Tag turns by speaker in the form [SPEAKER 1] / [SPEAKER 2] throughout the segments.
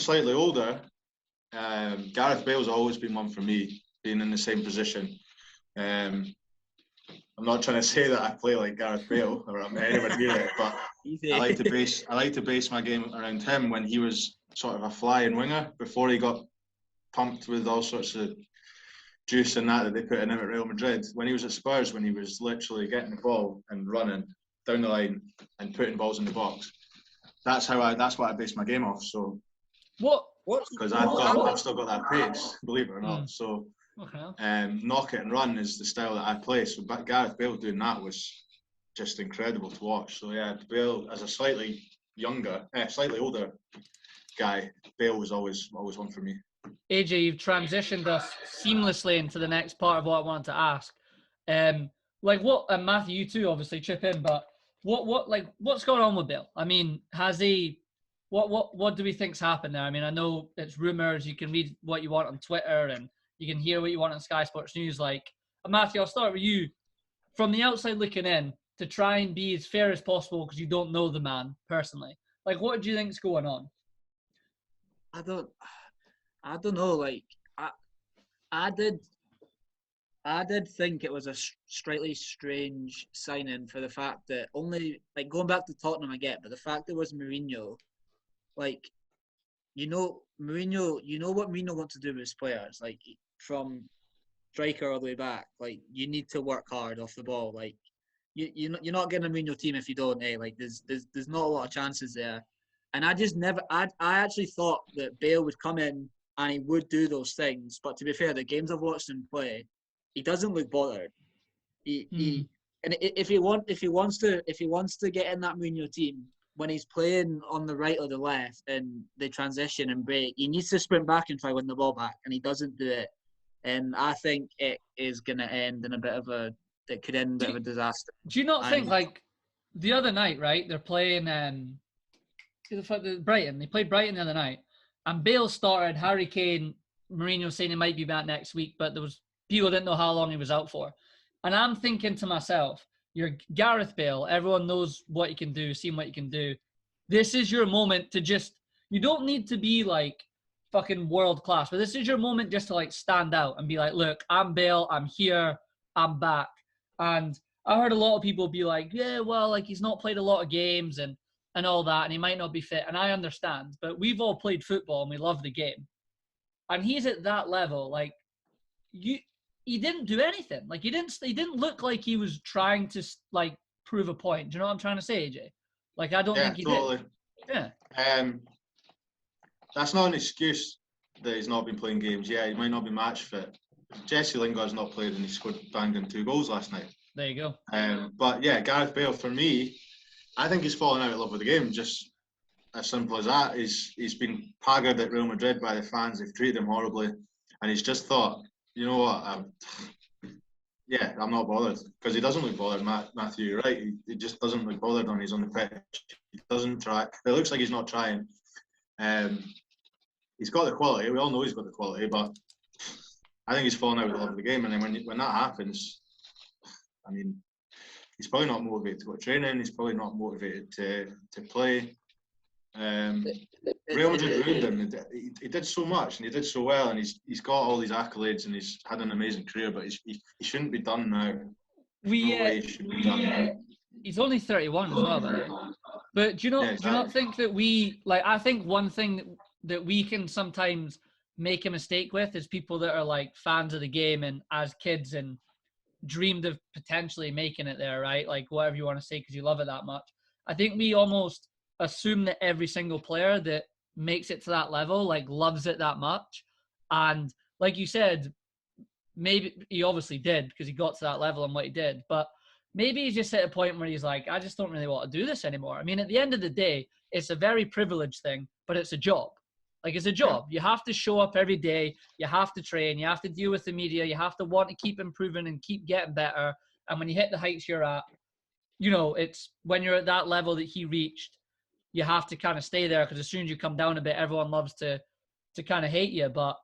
[SPEAKER 1] slightly older, Gareth Bale's always been one for me, being in the same position. I'm not trying to say that I play like Gareth Bale or I'm anywhere near it, but I like to base my game around him when he was sort of a flying winger before he got pumped with all sorts of juice and that they put in him at Real Madrid. When he was at Spurs, when he was literally getting the ball and running down the line and putting balls in the box, that's what I base my game off. So because I've still got that pace, believe it or not. So knock it and run is the style that I play. So Gareth Bale doing that was just incredible to watch. So yeah, Bale as a slightly older guy, Bale was always one for me.
[SPEAKER 2] AJ, you've transitioned us seamlessly into the next part of what I wanted to ask. And Matthew, you too obviously chip in, but what's going on with Bale? I mean, has he? What do we think's happened there? I mean, I know it's rumors. You can read what you want on Twitter and you can hear what you want on Sky Sports News. Matthew, I'll start with you. From the outside looking in, to try and be as fair as possible because you don't know the man personally. What do you think's going on?
[SPEAKER 3] I don't know. I did think it was a slightly strange signing for the fact that only going back to Tottenham I get, but the fact it was Mourinho, Mourinho, you know what Mourinho wants to do with his players, from striker all the way back. You need to work hard off the ball. You're not getting a Mourinho team if you don't. There's not a lot of chances there. And I actually thought that Bale would come in and he would do those things. But to be fair, the games I've watched him play, he doesn't look bothered. If he wants to get in that Mourinho team, when he's playing on the right or the left and they transition and break, he needs to sprint back and try to win the ball back, and he doesn't do it. And I think it is going to end in a bit of a disaster.
[SPEAKER 2] Do you not think the other night, right? They're playing Brighton. They played Brighton the other night, and Bale started. Harry Kane, Mourinho saying he might be back next week, but there was people didn't know how long he was out for. And I'm thinking to myself, you're Gareth Bale. Everyone knows what you can do, seen what you can do. This is your moment to you don't need to be fucking world class, but this is your moment just to stand out and be look, I'm Bale, I'm here, I'm back. And I heard a lot of people be yeah, well, he's not played a lot of games and all that, and he might not be fit. And I understand, but we've all played football and we love the game. And he's at that level. He didn't do anything. He didn't look like he was trying to prove a point. Do you know what I'm trying to say, AJ? I don't think he did. Yeah.
[SPEAKER 1] That's not an excuse that he's not been playing games. Yeah, he might not be match fit. Jesse Lingard's not played and he scored banging 2 goals last night.
[SPEAKER 2] There you go.
[SPEAKER 1] But yeah, Gareth Bale, for me, I think he's fallen out of love with the game. Just as simple as that. He's been paggered at Real Madrid by the fans. They've treated him horribly. And he's just thought, you know what, I'm not bothered. Because he doesn't look bothered, Matthew, you're right. He just doesn't look bothered when he's on the pitch. He doesn't try. It looks like he's not trying. He's got the quality. We all know he's got the quality, but I think he's fallen out of love with the game. And then when that happens, I mean, he's probably not motivated to go to training. He's probably not motivated to play. Real Madrid ruined him. He did so much and he did so well, and he's got all these accolades and he's had an amazing career, but he shouldn't be done now. He shouldn't be done now.
[SPEAKER 2] He's only 31 as well, by the way. But do you not think that I think one thing that we can sometimes make a mistake with is people that are fans of the game and as kids and dreamed of potentially making it there, right? Whatever you want to say because you love it that much. I think we almost assume that every single player that makes it to that level loves it that much. And like you said, maybe he obviously did because he got to that level and what he did, but maybe he's just at a point where he's I just don't really want to do this anymore. I mean, at the end of the day, it's a very privileged thing, but it's a job. It's a job. You have to show up every day. You have to train. You have to deal with the media. You have to want to keep improving and keep getting better. And when you hit the heights you're at, it's when you're at that level that he reached, you have to kind of stay there because as soon as you come down a bit, everyone loves to kind of hate you. But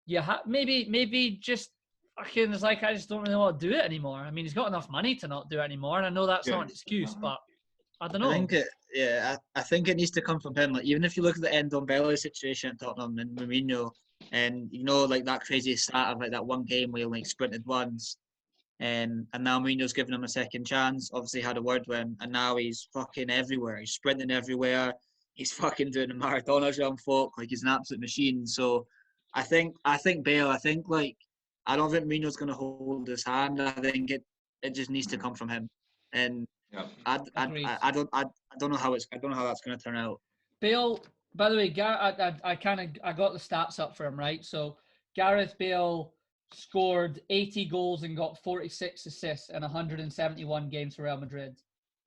[SPEAKER 2] you maybe just fucking it's I just don't really want to do it anymore. I mean, he's got enough money to not do it anymore, and I know that's not an excuse, but I don't know.
[SPEAKER 3] I think it needs to come from him. Like, even if you look at the Ndombele situation at Tottenham and Mourinho, and like that crazy stat of like that one game where he like sprinted once, and now Mourinho's given him a second chance. Obviously had a word with him, and now he's fucking everywhere. He's sprinting everywhere. He's fucking doing the marathoners around folk. Like, he's an absolute machine. So I think Bale. I think like I don't think Mourinho's going to hold his hand. I think it just needs to come from him. And
[SPEAKER 1] Yeah.
[SPEAKER 3] I don't know how that's going to turn out.
[SPEAKER 2] Bale, by the way, I got the stats up for him, right? So Gareth Bale scored 80 goals and got 46 assists in 171 games for Real Madrid.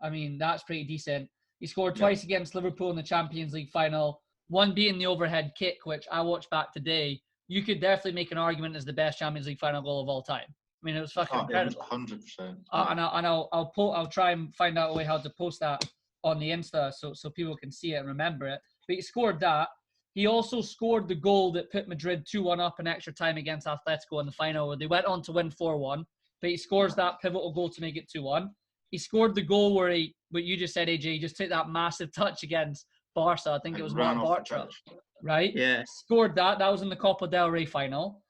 [SPEAKER 2] I mean, that's pretty decent. He scored twice against Liverpool in the Champions League final, one being the overhead kick, which I watched back today. You could definitely make an argument as the best Champions League final goal of all time. I mean, it was fucking incredible.
[SPEAKER 1] 100%.
[SPEAKER 2] And I'll try and find out a way how to post that on the Insta so people can see it and remember it. But he scored that. He also scored the goal that put Madrid 2-1 up in extra time against Atletico in the final, where they went on to win 4-1. But he scores that pivotal goal to make it 2-1. He scored the goal where what you just said, AJ, he just took that massive touch against Barca. I think it was Mark Bartra, right?
[SPEAKER 3] Yeah.
[SPEAKER 2] Scored that. That was in the Copa del Rey final.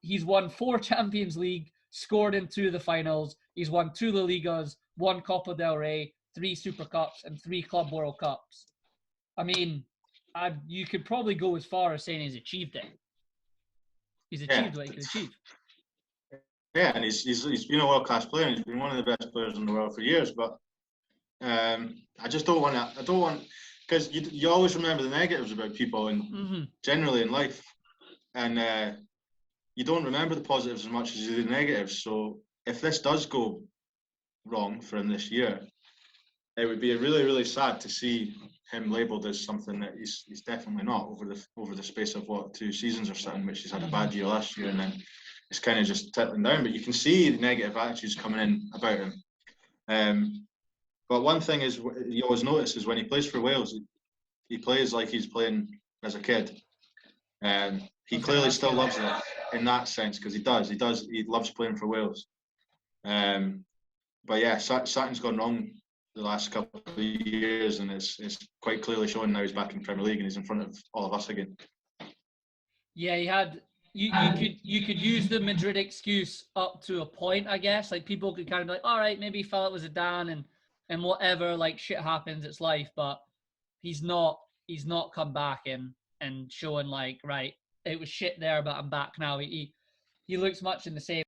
[SPEAKER 2] He's won 4 Champions League, scored in 2 of the finals. He's won 2 La Ligas, 1 Copa del Rey, 3 Super Cups, and 3 Club World Cups. I mean, you could probably go as far as saying he's achieved it. He's achieved what he could achieve.
[SPEAKER 1] Yeah, and he's been a world-class player. And he's been one of the best players in the world for years. But I just don't want to. I don't want, because you always remember the negatives about people, and generally in life, and you don't remember the positives as much as you do the negatives. So if this does go wrong for him this year, it would be really, really sad to see him labelled as something that he's definitely not over the space of 2 seasons or something, which he's had a bad year last year, and then it's kind of just tipping down. But you can see the negative attitudes coming in about him. But one thing is, you always notice, is when he plays for Wales, he plays like he's playing as a kid. He clearly still loves it in that sense, because he does. He loves playing for Wales. But yeah, something's gone wrong the last couple of years, and it's quite clearly showing now. He's back in the Premier League and he's in front of all of us again.
[SPEAKER 2] Yeah, he had. You could use the Madrid excuse up to a point, I guess. Like, people could kind of be like, all right, maybe he felt it was a Dan and whatever. Like, shit happens, it's life. But he's not come back and showing like, right, it was shit there, but I'm back now. He looks much in the same.